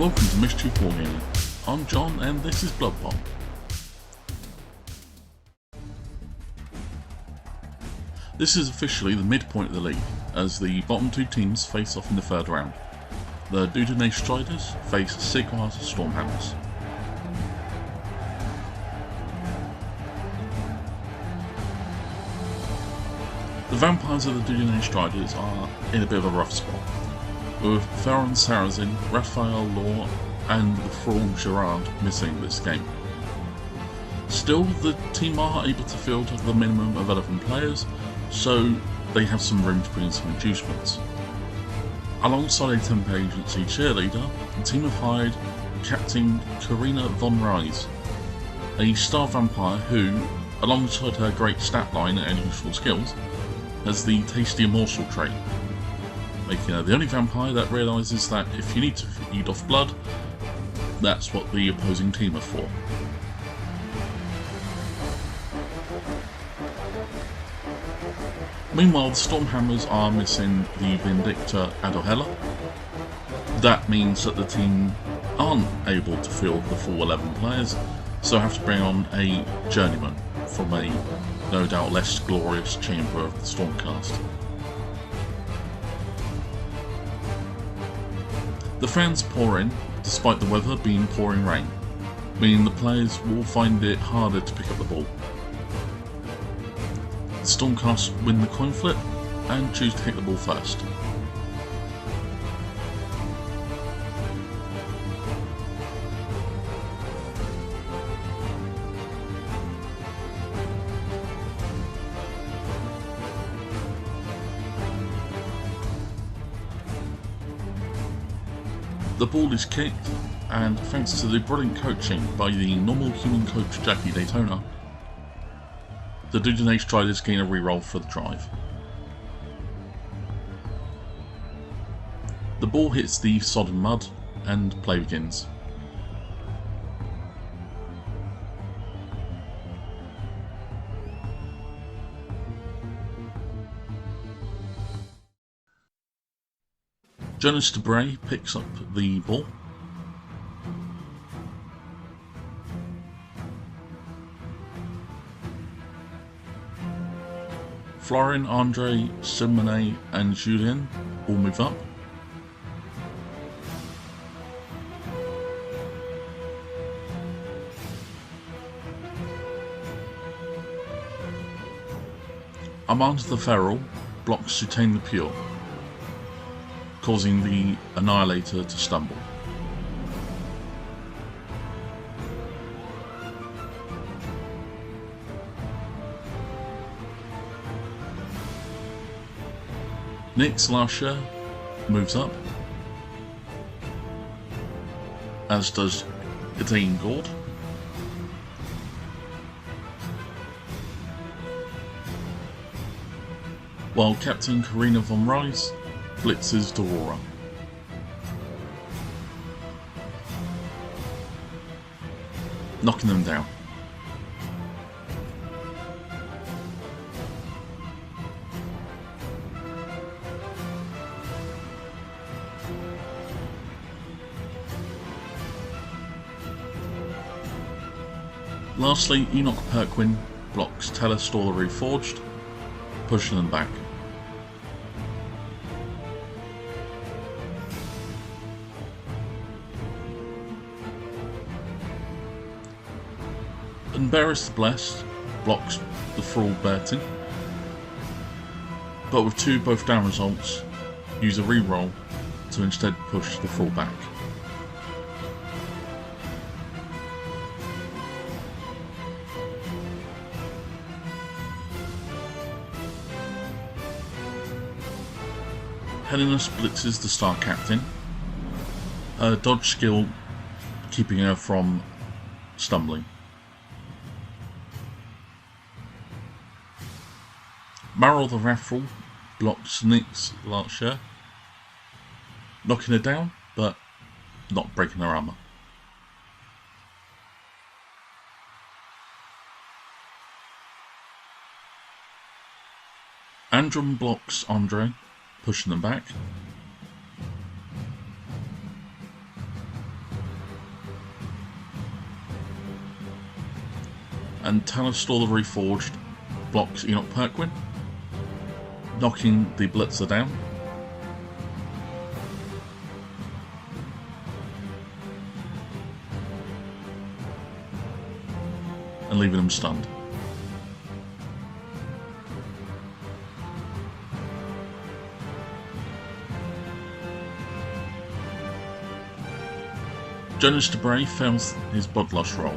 Welcome to Mischief Wargaming. I'm John and this is Blood Bowl. This is officially the midpoint of the league, as the bottom two teams face off in the third round. The Dudene Striders face Sigmar's Stormhammers. The vampires of the Dudene Striders are in a bit of a rough spot, with Theron Sarrazin, Raphael Law and the Thrall Gerard missing this game. Still, the team are able to field the minimum of 11 players, so they have some room to bring in some inducements. Alongside a temp agency cheerleader, the team have hired Captain Karina von Ries, a star vampire who, alongside her great stat line and useful skills, has the tasty morsel trait, making her the only vampire that realises that if you need to feed off blood, that's what the opposing team are for. Meanwhile, the Stormhammers are missing the Vindicta Adohella. That means that the team aren't able to field the full 11 players, so have to bring on a journeyman from a no doubt less glorious chamber of the Stormcast. The fans pour in, despite the weather being pouring rain, meaning the players will find it harder to pick up the ball. The Stormcast win the coin flip and choose to hit the ball first. The ball is kicked, and thanks to the brilliant coaching by the normal human coach Jackie Daytona, the Dudene Striders gain a reroll for the drive. The ball hits the sodden mud, and play begins. Jonas Debray picks up the ball. Florian, Andre, Simone and Julien all move up. Armand the Feral blocks Sutain the Pure, causing the Annihilator to stumble. Nick Slasher moves up, as does Idane Gord. While Captain Karina von Ries blitzes Dorora. Knocking them down. Lastly, Enoch Perquin blocks Telestor the Reforged, pushing them back. And Beres the Blessed blocks the Thrall Bertin, but with two both down results, use a reroll to instead push the Thrall back. Helenus blitzes the Star Captain, her dodge skill keeping her from stumbling. Maril the Raffle blocks Nyx Larcher, knocking her down, but not breaking her armour. Androm blocks Andre, pushing them back. and Talastor the Reforged blocks Enoch Perquin, knocking the Blitzer down. And leaving him stunned. Jonas Debray fails his Bloodlust roll.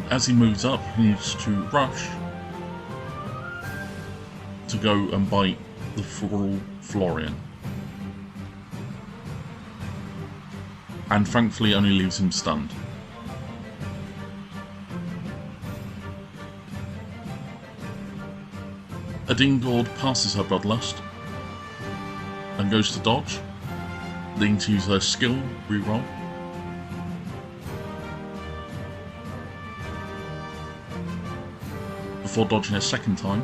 As he moves up, he needs to rush to go and bite the Florian. And thankfully only leaves him stunned. Adine Gord passes her Bloodlust and goes to dodge, needing to use her skill reroll. Before dodging a second time,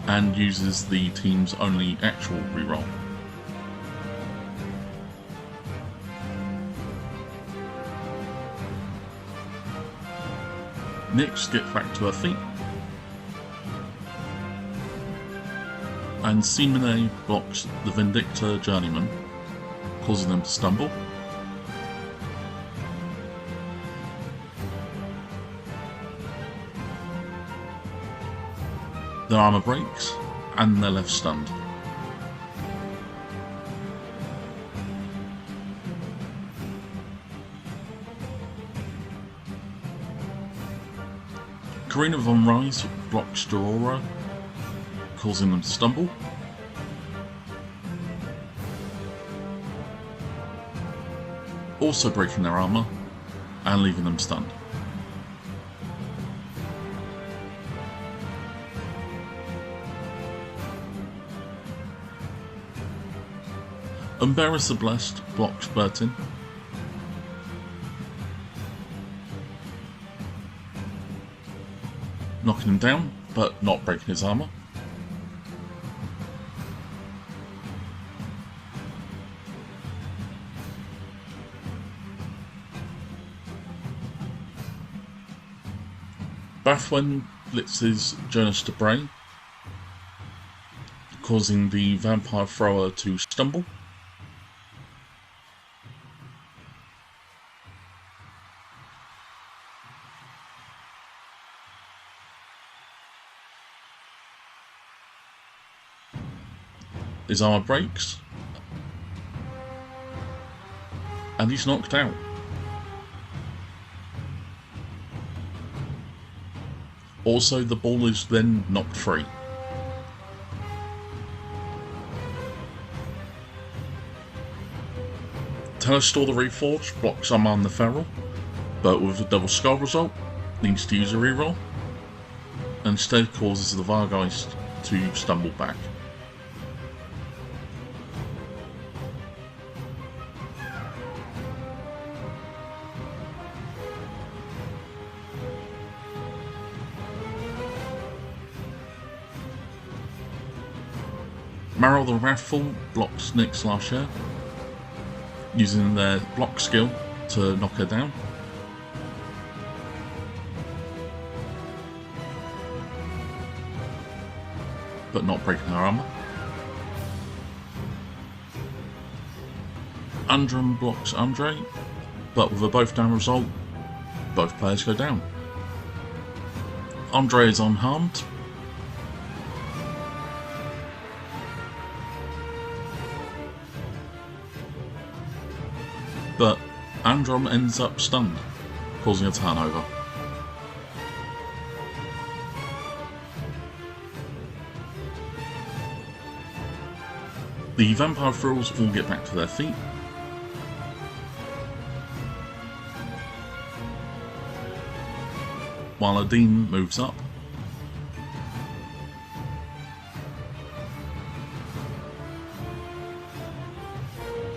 and uses the team's only actual reroll. Nyx gets back to her feet, and Simone blocks the Vindicta Journeyman, causing them to stumble. Their armour breaks, and they're left stunned. Karina von Ries blocks Dorora, causing them to stumble. Also breaking their armour, and leaving them stunned. Umberis the Blessed blocks Bertin. Knocking him down, but not breaking his armour. Bathwen blitzes Jonas Debray, causing the Vampire Thrower to stumble. His armour breaks, and he's knocked out. Also, the ball is then knocked free. Talastor the Reforged blocks Armand the Feral, but with a double skull result, needs to use a reroll, and instead causes the Vargeist to stumble back. Marrow the Wrathful blocks Nyx Larcher, using their block skill to knock her down. But not breaking her armour. Undrum blocks Andre, but with a both down result, both players go down. Andre is unharmed, but Androm ends up stunned, causing a turnover. The Vampire Thralls all get back to their feet. While Adine moves up.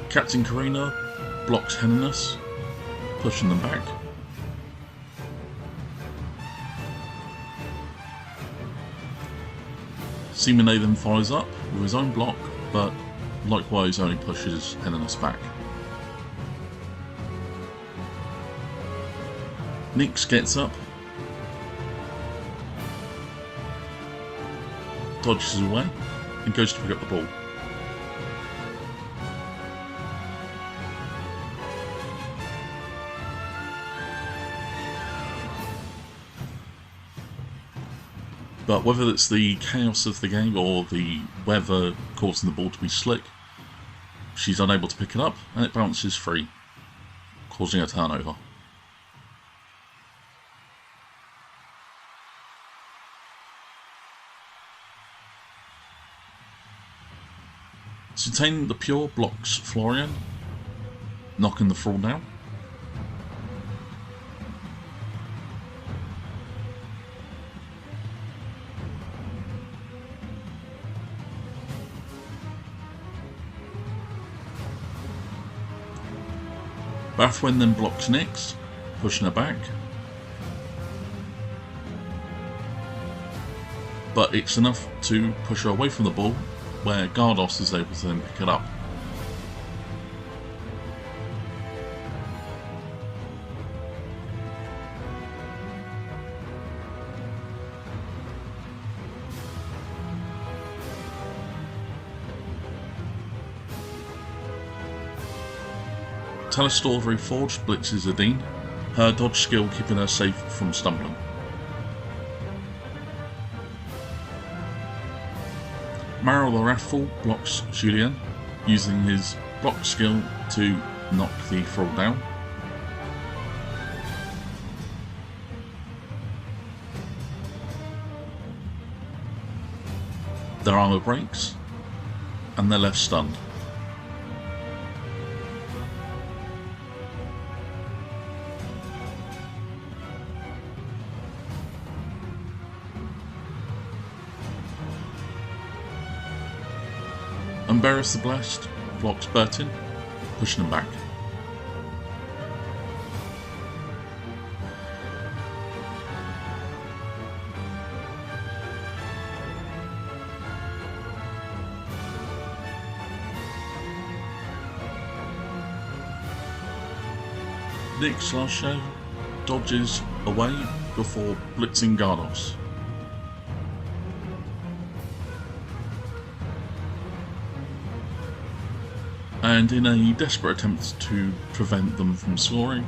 Captain Karina blocks Henninus, pushing them back. Simone then follows up with his own block, but likewise only pushes Henninus back. Nyx gets up, dodges away, and goes to pick up the ball. But whether it's the chaos of the game or the weather causing the ball to be slick, she's unable to pick it up and it bounces free, causing a turnover. Sutane the Pure blocks Florian, knocking the Thrall down. Bathwin then blocks Nyx, pushing her back. But it's enough to push her away from the ball, where Gardos is able to then pick it up. Talistor Reforged blitzes Adine, her dodge skill keeping her safe from stumbling. Marrow the Wrathful blocks Julien, using his block skill to knock the Thrall down. Their armour breaks, and they're left stunned. Embarrass the Blast blocks Bertin, pushing him back. Nyx last show dodges away before blitzing Gardos. And in a desperate attempt to prevent them from scoring,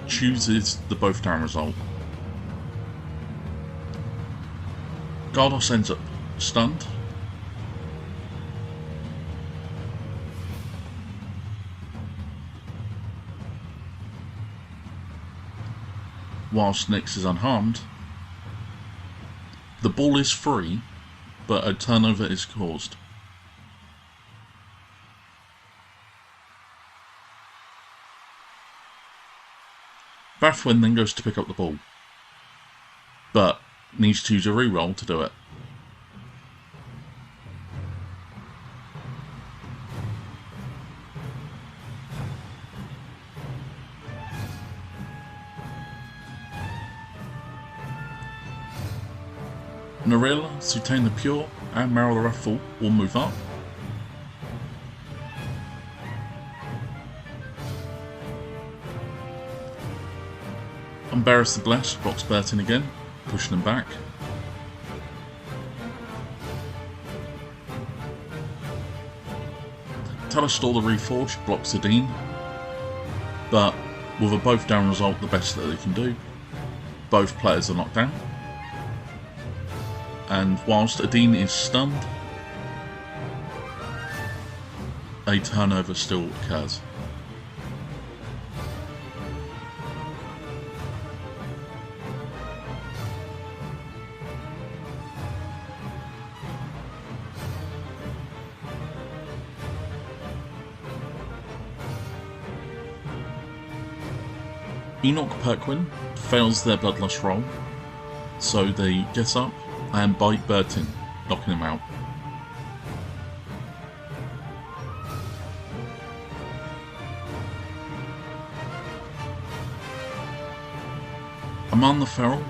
chooses the both down result. Gardos ends up stunned. Whilst Nyx is unharmed. The ball is free, but a turnover is caused. Bathwin then goes to pick up the ball, but needs to use a reroll to do it. Narilla, Sutane the Pure, and Marrow the Wrathful will move up. Embarrass the Blast blocks Bertin again, pushing him back. Talistor the Reforged blocks Adine, but with a both down result, the best that they can do. Both players are knocked down. And whilst Adine is stunned, a turnover still occurs. Enoch Perquin fails their Bloodlust roll, so they get up and bite Bertin, knocking him out. Amon the Feral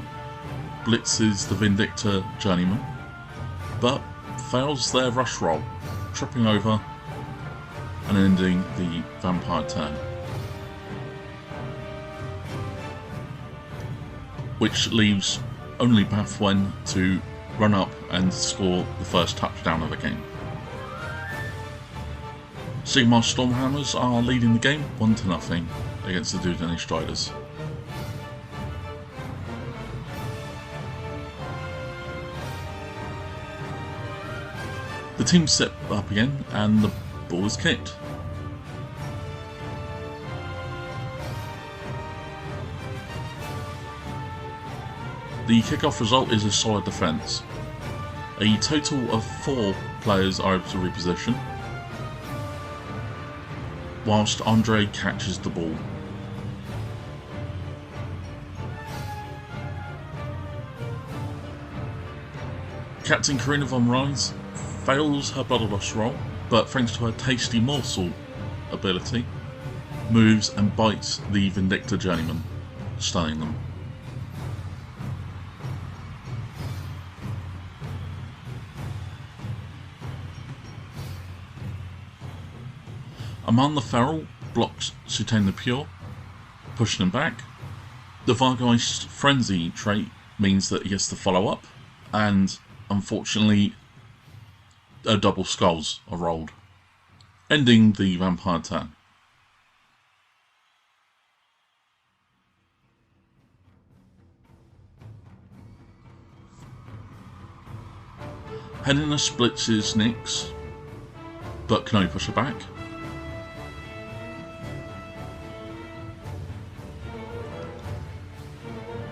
blitzes the Vindictor Journeyman, but fails their rush roll, tripping over and ending the vampire turn. which leaves only Bathwen to run up and score the first touchdown of the game. Sigmar Stormhammers are leading the game 1-0 against the Dudene Striders. The team set up again and the ball is kicked. The kickoff result is a solid defence. A total of 4 players are able to reposition, whilst Andre catches the ball. Captain Karina von Ries fails her blood loss roll, but thanks to her tasty morsel ability, moves and bites the Vindicta journeyman, stunning them. Aman the Feral blocks Sutain the Pure, pushing him back. The Vargeist Frenzy trait means that he gets to follow up, and unfortunately double skulls are rolled, ending the vampire turn. Helena splits his Nyx, but can only push her back.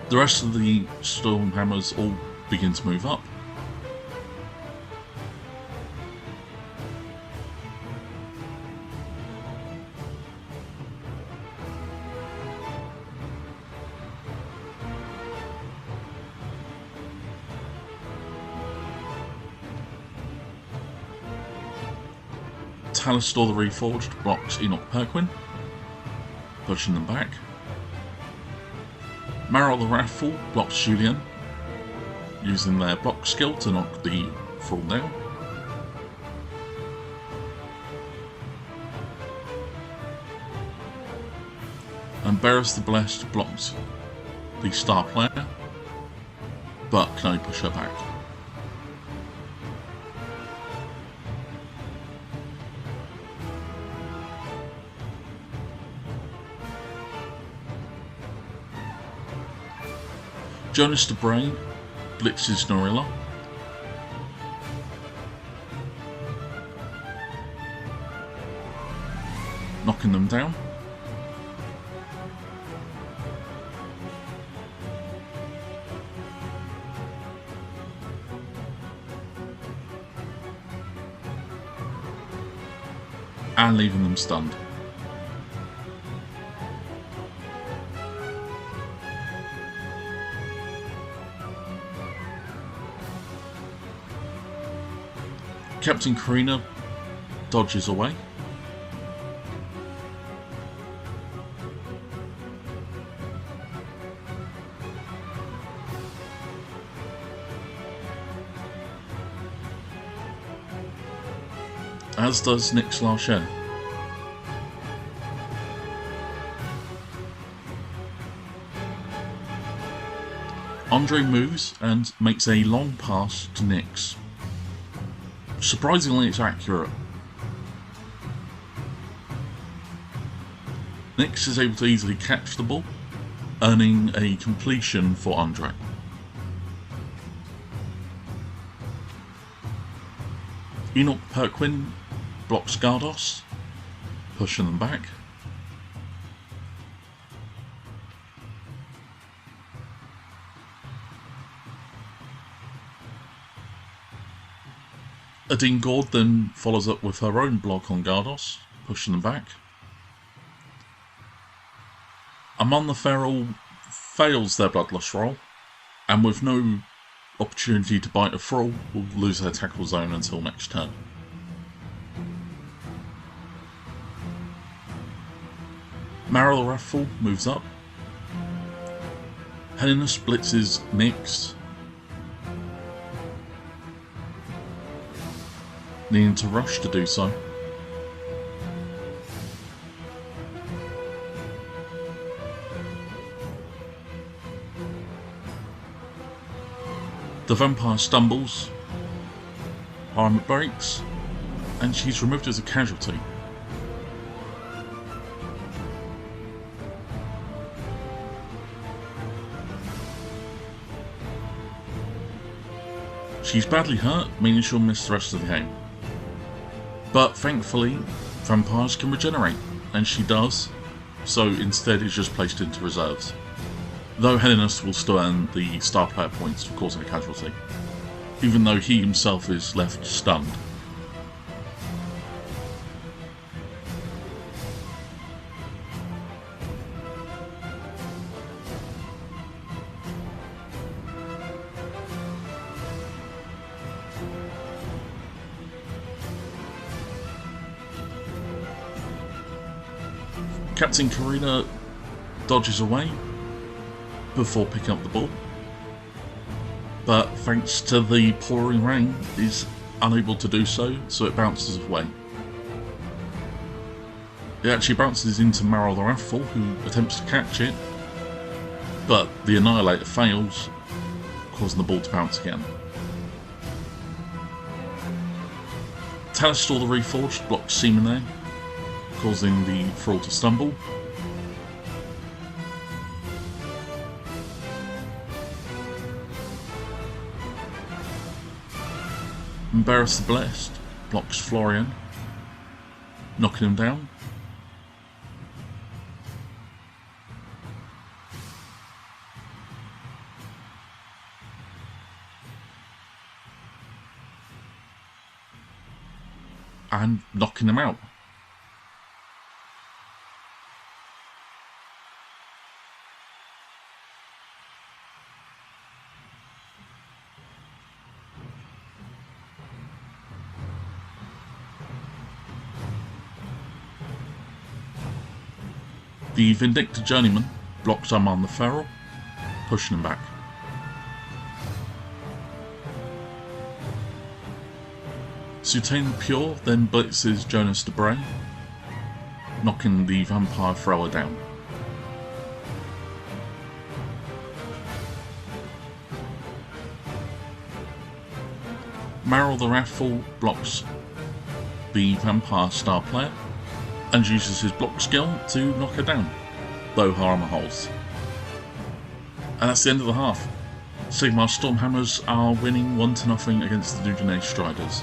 The rest of the Stormhammers all begin to move up. Talistor the Reforged blocks Enoch Perquin, pushing them back. Maril the Wrathful blocks Julien, using their block skill to knock the Thrall down. And Beres the Blessed blocks the star player, but can only push her back. Jonas the Brain blitzes Norilla. Knocking them down. And leaving them stunned. Captain Karina dodges away. As does Nyx Larchen. Andre moves and makes a long pass to Nyx. Surprisingly, it's accurate. Nyx is able to easily catch the ball, earning a completion for Andre. Enoch Perquin blocks Gardos, pushing them back. Adine Gord then follows up with her own block on Gardos, pushing them back. Amon the Feral fails their bloodlust roll, and with no opportunity to bite a Thrall, will lose their tackle zone until next turn. Maril the Wrathful moves up. Helena blitzes Nyx, needing to rush to do so. The vampire stumbles, armor breaks, and she's removed as a casualty. She's badly hurt, meaning she'll miss the rest of the game. But thankfully, vampires can regenerate, and she does, so instead is just placed into reserves. Though Helenus will still earn the star player points for causing a casualty, even though he himself is left stunned. Captain Karina dodges away before picking up the ball, but thanks to the pouring rain is unable to do so, so it bounces away. It actually bounces into Marrow the Wrathful, who attempts to catch it, but the Annihilator fails, causing the ball to bounce again. Talistor the Reforged blocks Seaman, causing the Thrall to stumble. Embarrass the Blessed blocks Florian, knocking him down. And knocking him out. The Vindictor Journeyman blocks Armand the Feral, pushing him back. Sutain the Pure then blitzes Jonas de Bray, knocking the Vampire Thrower down. Marrow the Wrathful blocks the Vampire Star Player and uses his block skill to knock her down, though her armour holds. And that's the end of the half. Sigmar Stormhammers are winning 1-0 against the Dudenay Striders.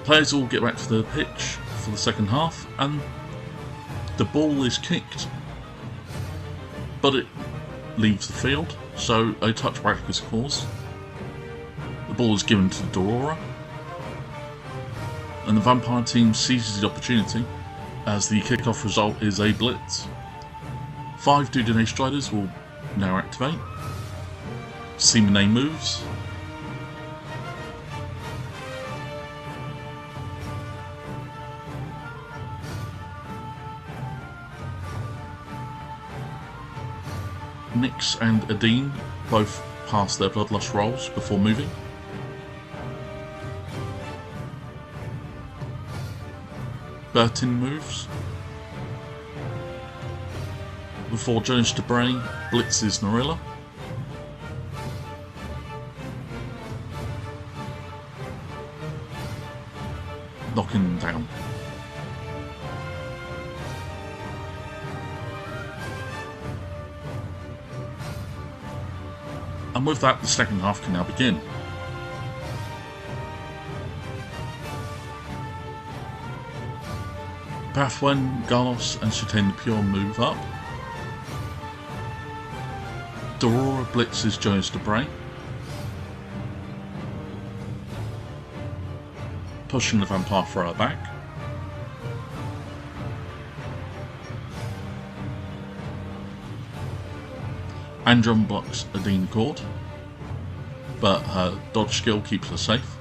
Players will get back to the pitch for the second half, and the ball is kicked, but it leaves the field, so a touchback is caused. The ball is given to Dorora, and the Vampire team seizes the opportunity as the kickoff result is a blitz. 5 Dudenay Striders will now activate. Seaman moves. Nyx and Adine both pass their Bloodlust rolls before moving. Bertin moves before Jonas de Bray blitzes Narilla. Knocking him down. And with that, the second half can now begin. Pathwen, Garlos and Sutain the Pure move up. Dorora blitzes Jonas de Bray, pushing the Vampire Thrower back. Andron blocks Adine Cord, but her dodge skill keeps her safe.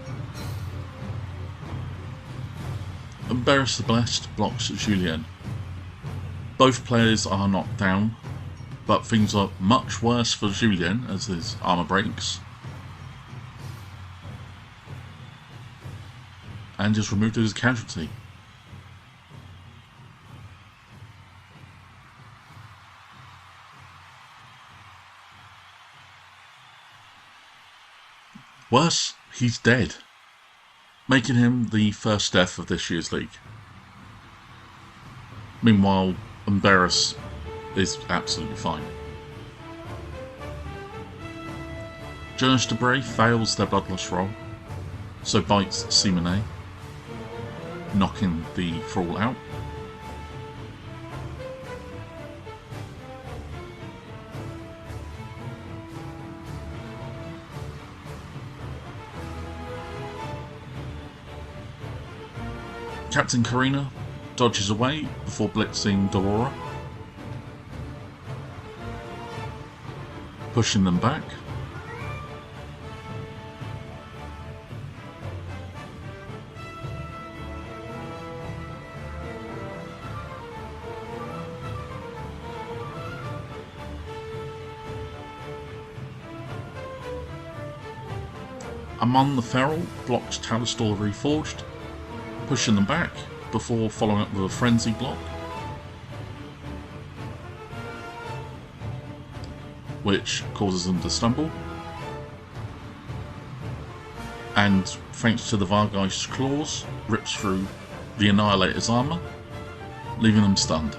Embarrass the Blessed blocks Julien. Both players are knocked down, but things are much worse for Julien as his armour breaks and is removed as a casualty. Worse, he's dead, making him the first death of this year's league. Meanwhile, Embarrass is absolutely fine. Jonas Debray fails their bloodlust roll, so bites Simone, knocking the thrall out. Captain Karina dodges away before blitzing Dorora, pushing them back. Amon the Feral blocks Talistor Reforged, pushing them back before following up with a Frenzy block, which causes them to stumble. And thanks to the Vargeist's claws, rips through the Annihilator's armour, leaving them stunned.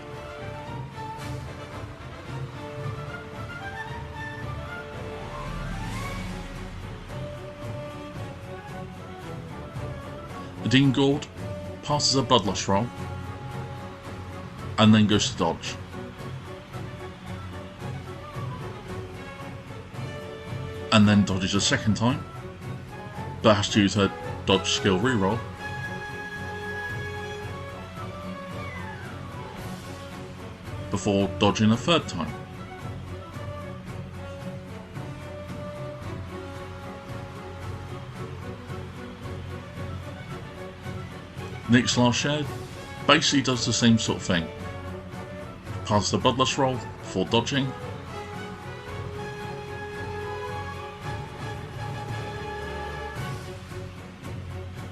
The Dean Gord passes a bloodlust roll and then goes to dodge. And then dodges a second time, but has to use her dodge skill reroll. Before dodging a third time. Nick's last share basically does the same sort of thing. Passes the bloodlust roll before dodging.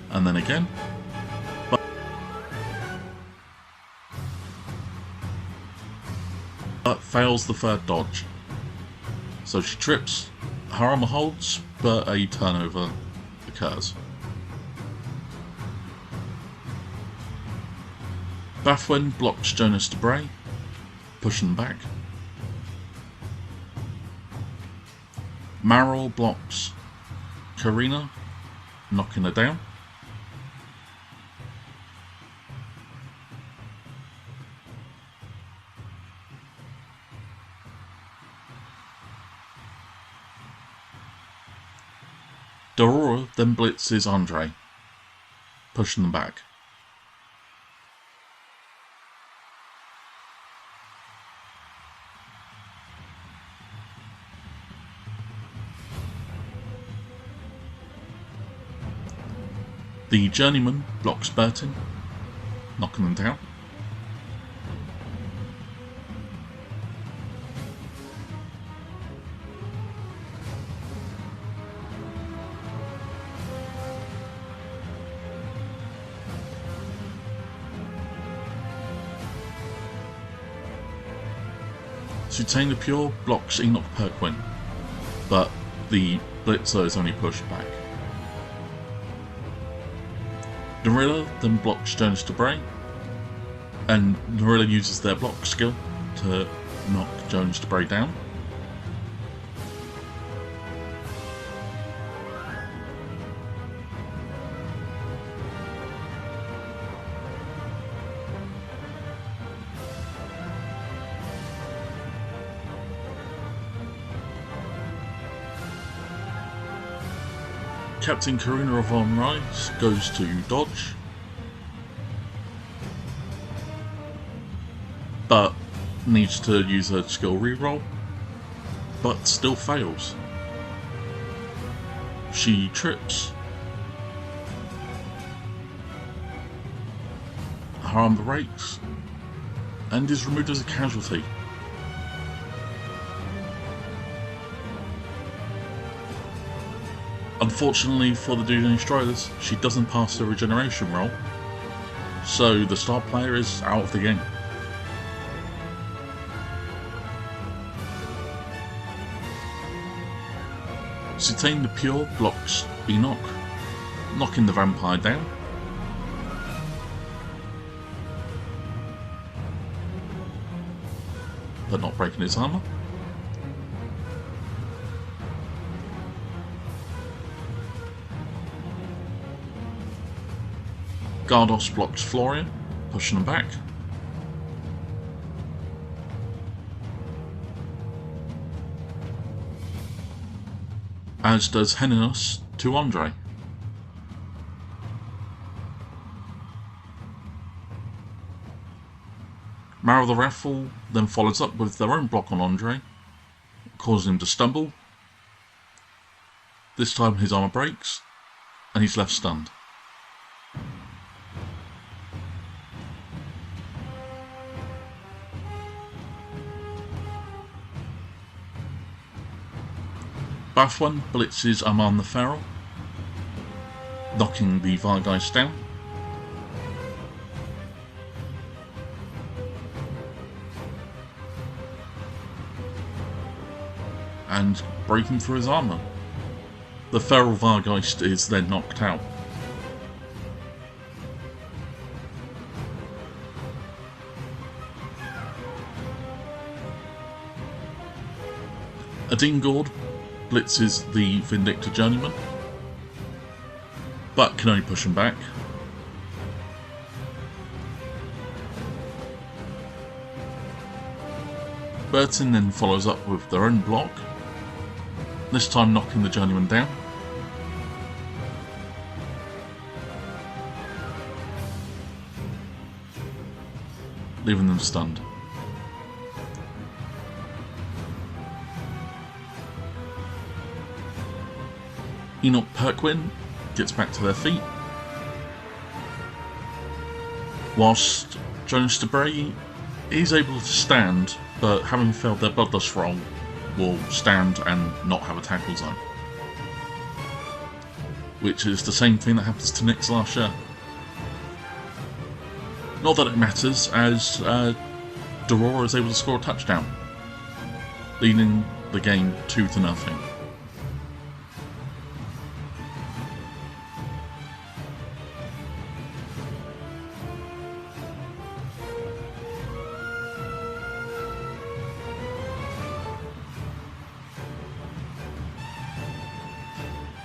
And then again. But fails the third dodge. So she trips, her armor holds, but a turnover occurs. Bathwen blocks Jonas Debray, pushing back. Maril blocks Karina, knocking her down. Dorora then blitzes Andre, pushing them back. The Journeyman blocks Burton, knocking them down. Sutain the Pure blocks Enoch Perquin, but the Blitzer is only pushed back. Narilla then blocks Jonas Debray, and Narilla uses their block skill to knock Jonas Debray down. Captain Karina of On Rise goes to dodge, but needs to use her skill reroll, but still fails. She trips, her arm breaks, and is removed as a casualty. Unfortunately for the Dudene Striders, she doesn't pass the regeneration roll, so the star player is out of the game. Sutain the Pure blocks Enoch, knocking the vampire down. But not breaking his armour. Gardos blocks Florian, pushing him back. As does Heninus to Andre. Mara the Raffle then follows up with their own block on Andre, causing him to stumble. This time his armour breaks, and he's left stunned. Bathwan blitzes Aman the Feral, knocking the Vargeist down. And breaking through his armour. The Feral Vargeist is then knocked out. Adine Gord blitzes the Vindictor Journeyman, but can only push him back. Burton then follows up with their own block, this time knocking the Journeyman down. Leaving them stunned. Enoch Perquin gets back to their feet, whilst Jonas Debray is able to stand, but having failed their Bloodlust roll, will stand and not have a tackle zone. Which is the same thing that happens to Nick's last year. Not that it matters, as Dorora is able to score a touchdown, leading the game 2-0.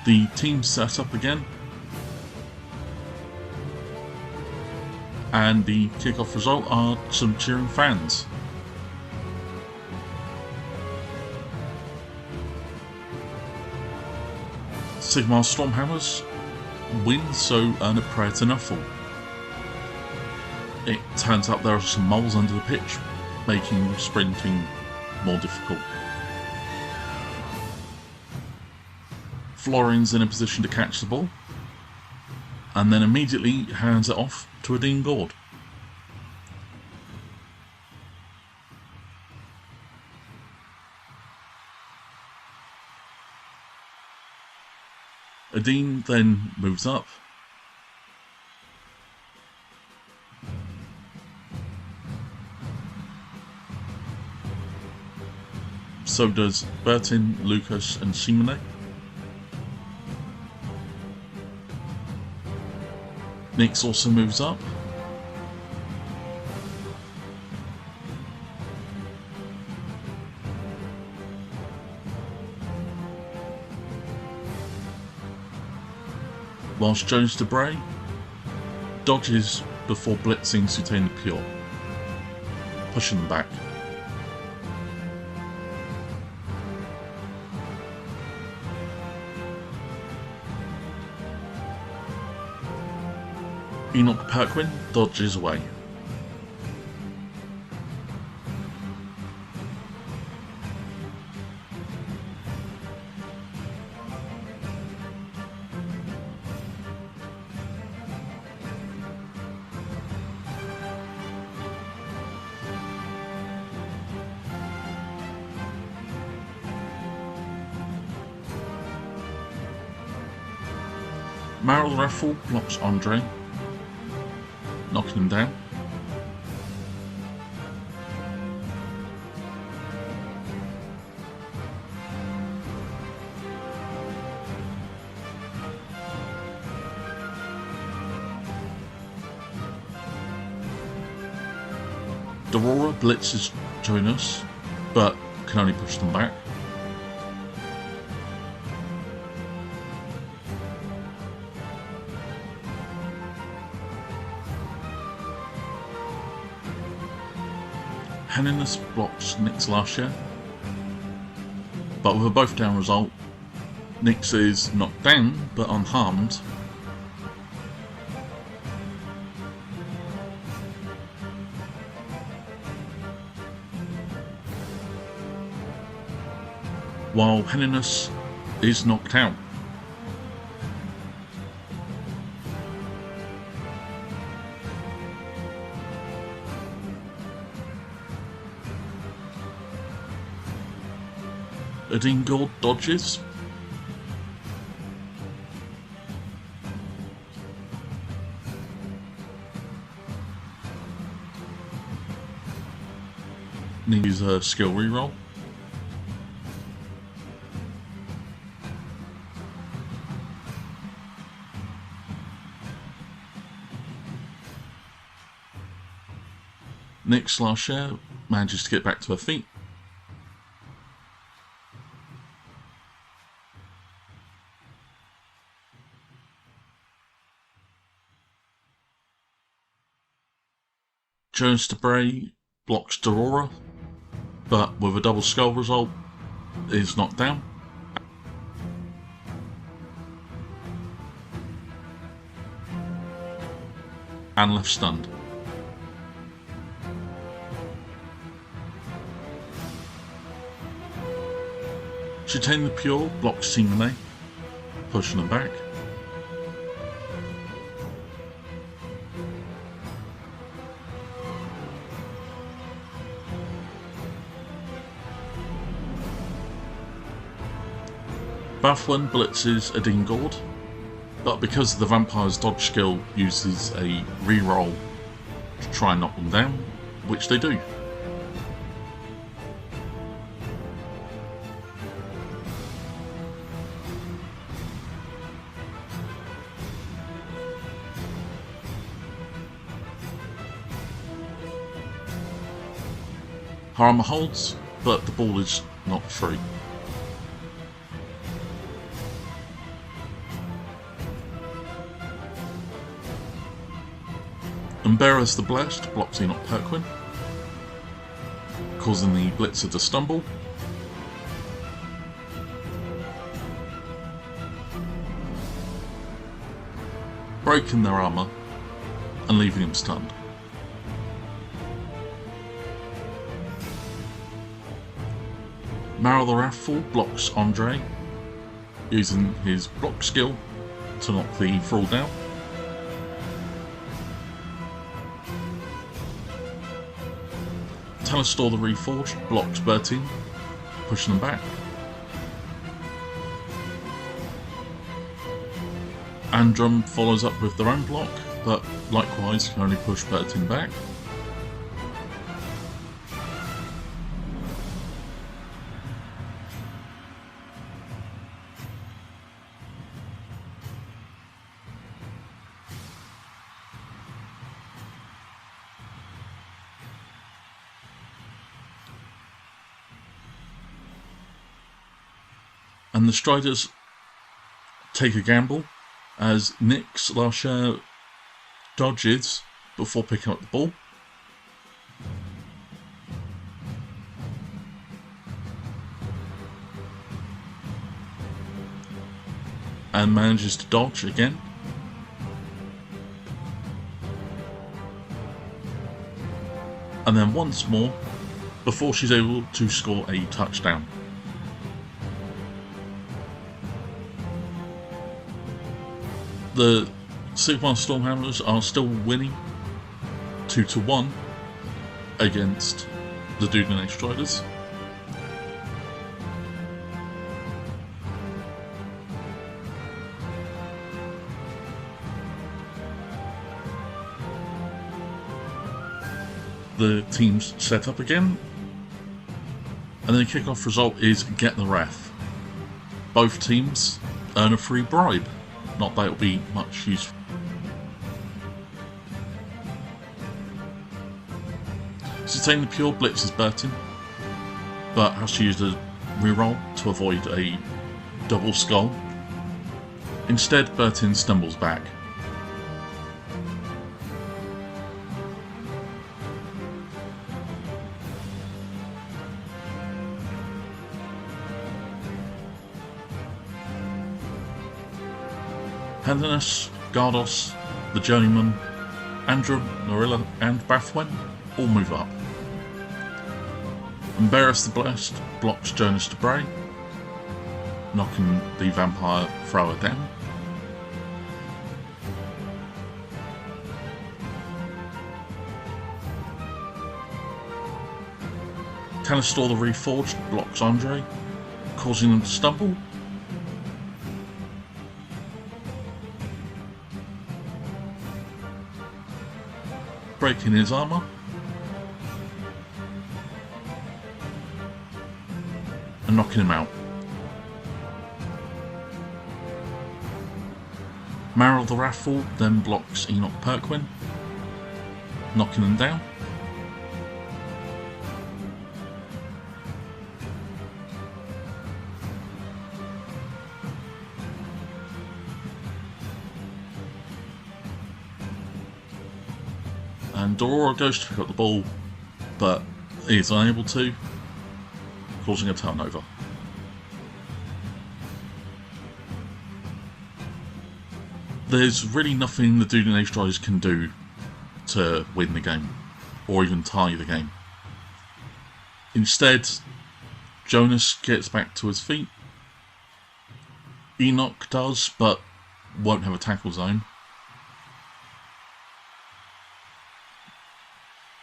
The team set up again, and the kickoff result are some cheering fans. Sigmar Stormhammers win, so earn a prayer to Nuffle. It turns out there are some moles under the pitch, making sprinting more difficult. Florian's in a position to catch the ball, and then immediately hands it off to Adine Gord. Adine then moves up, so does Bertin, Lucas and Simone. Nyx also moves up. Whilst Jonas Debray dodges before blitzing Sutane the Pure, pushing them back. Enoch Perquin dodges away. Meryl Raffle blocks Andre, knocking him down. Dorora blitzes join us, but can only push them back. Henninus blocks Nick's last share, but with a both down result, Nyx is knocked down but unharmed. While Henninus is knocked out. Adingord dodges. Needs a skill reroll. Nick's last share manages to get back to her feet. Jones to Bray blocks Dorora, but with a double skull result is knocked down. And left stunned. Chitain the Pure blocks Simone, pushing them back. Bathlin blitzes a Dingord, but because the vampire's dodge skill uses a reroll to try and knock them down, which they do. Harama holds, but the ball is not free. Emberis the Blessed blocks Enoch Perquin, causing the Blitzer to stumble. Breaking their armour and leaving him stunned. Mara the Wrathful blocks Andre, using his block skill to knock the Thrall down. Talistor the Reforged blocks Bertine, pushing them back. Andrum follows up with their own block, but likewise can only push Bertine back. And the Striders take a gamble as Nyx last share dodges before picking up the ball. And manages to dodge again. And then once more before she's able to score a touchdown. The Sigmar Stormhammers are still winning 2-1 against the Dudenay Striders. The teams set up again, and then the kickoff result is Get the Ref. Both teams earn a free bribe. Not that it'll be much use. Sustain the pure blitzes Bertin, but has to use a reroll to avoid a double skull. Instead, Bertin stumbles back. Hendanus, Gardos, the Journeyman, Andrew, Norilla and Bathwen all move up. Embarrass the Blessed blocks Jonas de Bray, knocking the vampire thrower down. Tanistor the Reforged blocks Andre, causing them to stumble. Breaking his armour. And knocking him out. Marrow the Wrathful then blocks Enoch Perquin, knocking them down. And Dorora goes to pick up the ball, but is unable to, causing a turnover. There's really nothing the Dugan Striders can do to win the game, or even tie the game. Instead, Jonas gets back to his feet. Enoch does, but won't have a tackle zone.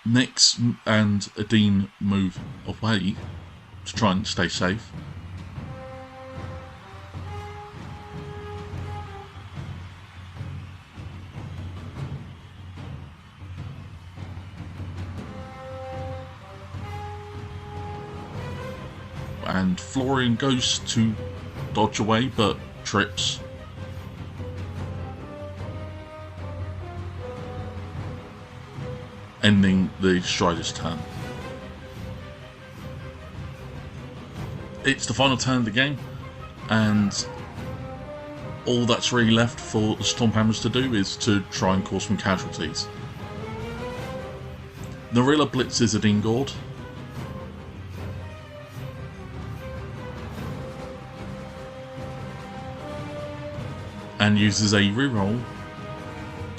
Nyx and Adine move away to try and stay safe. And Florian goes to dodge away but trips. Ending the Strider's turn. It's the final turn of the game, and all that's really left for the Stormhammers to do is to try and cause some casualties. Narilla blitzes Adine Gord. And uses a reroll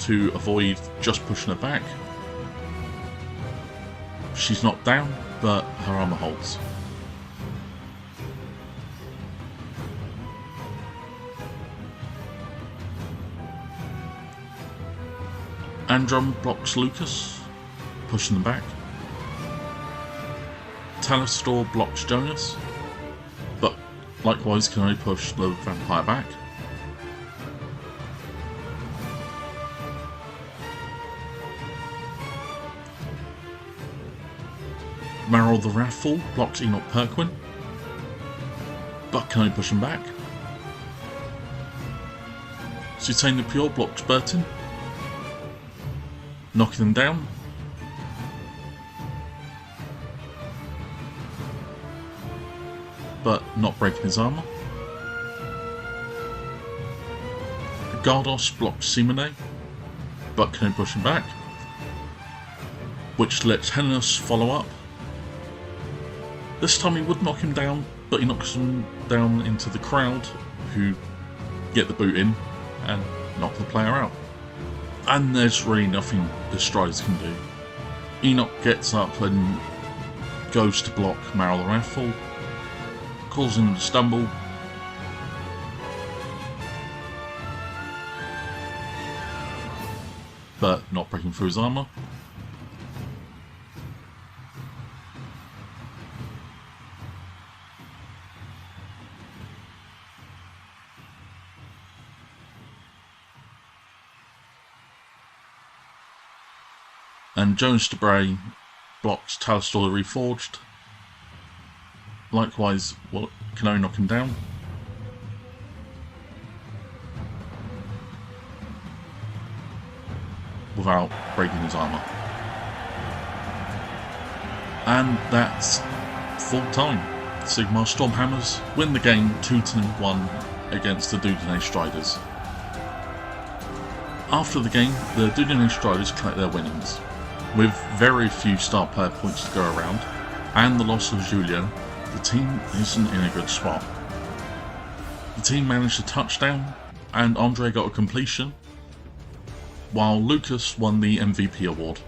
to avoid just pushing her back. She's knocked down, but her armour holds. Andrum blocks Lucas, pushing them back. Tanistor blocks Jonas, but likewise can only push the vampire back. Marrow the Wrathful blocks Enoch Perquin, but can only push him back. Sustain the Pure blocks Bertin, knocking them down. But not breaking his armour. Gardos blocks Simone, but can only push him back, which lets Henus follow up. This time he would knock him down, but he knocks him down into the crowd, who get the boot in and knock the player out. And there's really nothing the Striders can do. Enoch gets up and goes to block Marrow the Wrathful, causing him to stumble. But not breaking through his armour. And Jonas de Bray blocks Tanistor the Reforged. Likewise, well, can only knock him down. Without breaking his armour. And that's full time. Sigmar Stormhammers win the game 2-1 against the Dudinay Striders. After the game, the Dudinay Striders collect their winnings. With very few star player points to go around, and the loss of Julien, the team isn't in a good spot. The team managed a touchdown, and Andre got a completion, while Lucas won the MVP award.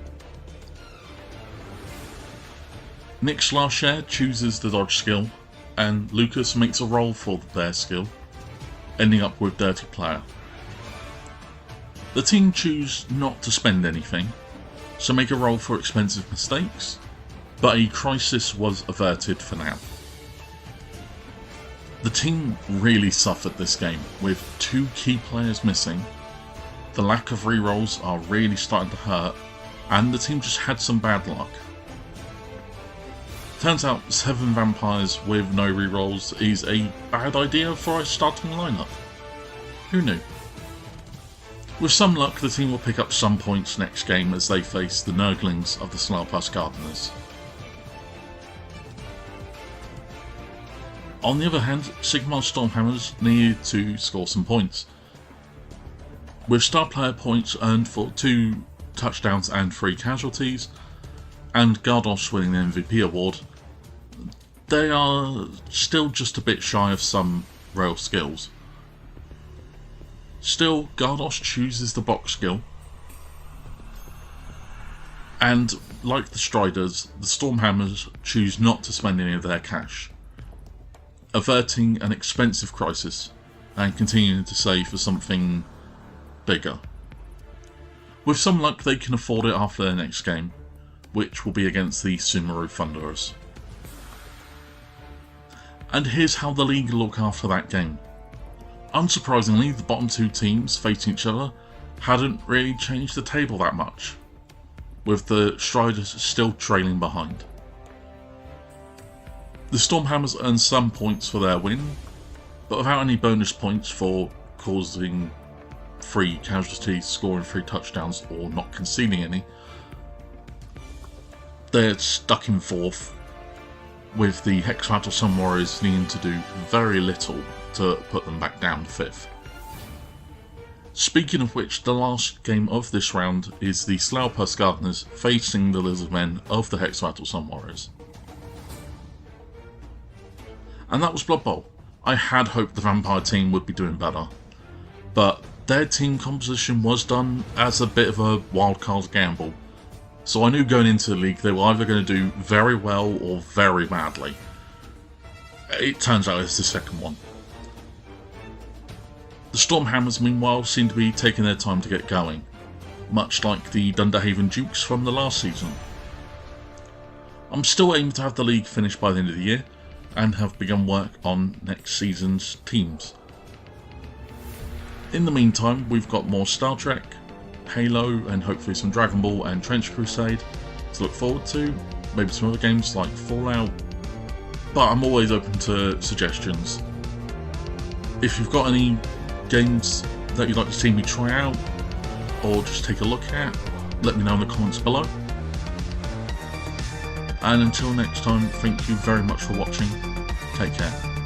Nick Slarshare chooses the dodge skill, and Lucas makes a roll for their skill, ending up with Dirty Player. The team choose not to spend anything, so make a roll for expensive mistakes, but a crisis was averted for now. The team really suffered this game, with 2 key players missing. The lack of rerolls are really starting to hurt, and the team just had some bad luck. Turns out 7 vampires with no rerolls is a bad idea for a starting lineup. Who knew? With some luck, the team will pick up some points next game as they face the Nurglings of the Slough Gardeners. On the other hand, Sigmar Stormhammers needed to score some points. With star player points earned for 2 touchdowns and 3 casualties, and Gardos winning the MVP award, they are still just a bit shy of some rail skills. Still, Gardos chooses the box skill, and like the Striders, the Stormhammers choose not to spend any of their cash, averting an expensive crisis and continuing to save for something bigger. With some luck, they can afford it after their next game, which will be against the Sumeru Thunderers. And here's how the league look after that game. Unsurprisingly, the bottom 2 teams facing each other hadn't really changed the table that much, with the Striders still trailing behind. The Stormhammers earned some points for their win, but without any bonus points for causing 3 casualties, scoring 3 touchdowns, or not conceding any. They're stuck in 4th, with the Hexrattle Sun Warriors needing to do very little to put them back down to 5th. Speaking of which, the last game of this round is the Slough Gardeners facing the Lizardmen of the Hexrattle Sun Warriors. And that was Blood Bowl. I had hoped the Vampire team would be doing better, but their team composition was done as a bit of a wildcard gamble, so I knew going into the league they were either going to do very well or very badly. It turns out it's the second one. The Stormhammers meanwhile seem to be taking their time to get going, much like the Dunderhaven Dukes from the last season. I'm still aiming to have the league finished by the end of the year, and have begun work on next season's teams. In the meantime, we've got more Star Trek, Halo, and hopefully some Dragon Ball and Trench Crusade to look forward to, maybe some other games like Fallout, but I'm always open to suggestions. If you've got any games that you'd like to see me try out, or just take a look at, let me know in the comments below. And until next time, thank you very much for watching. Take care.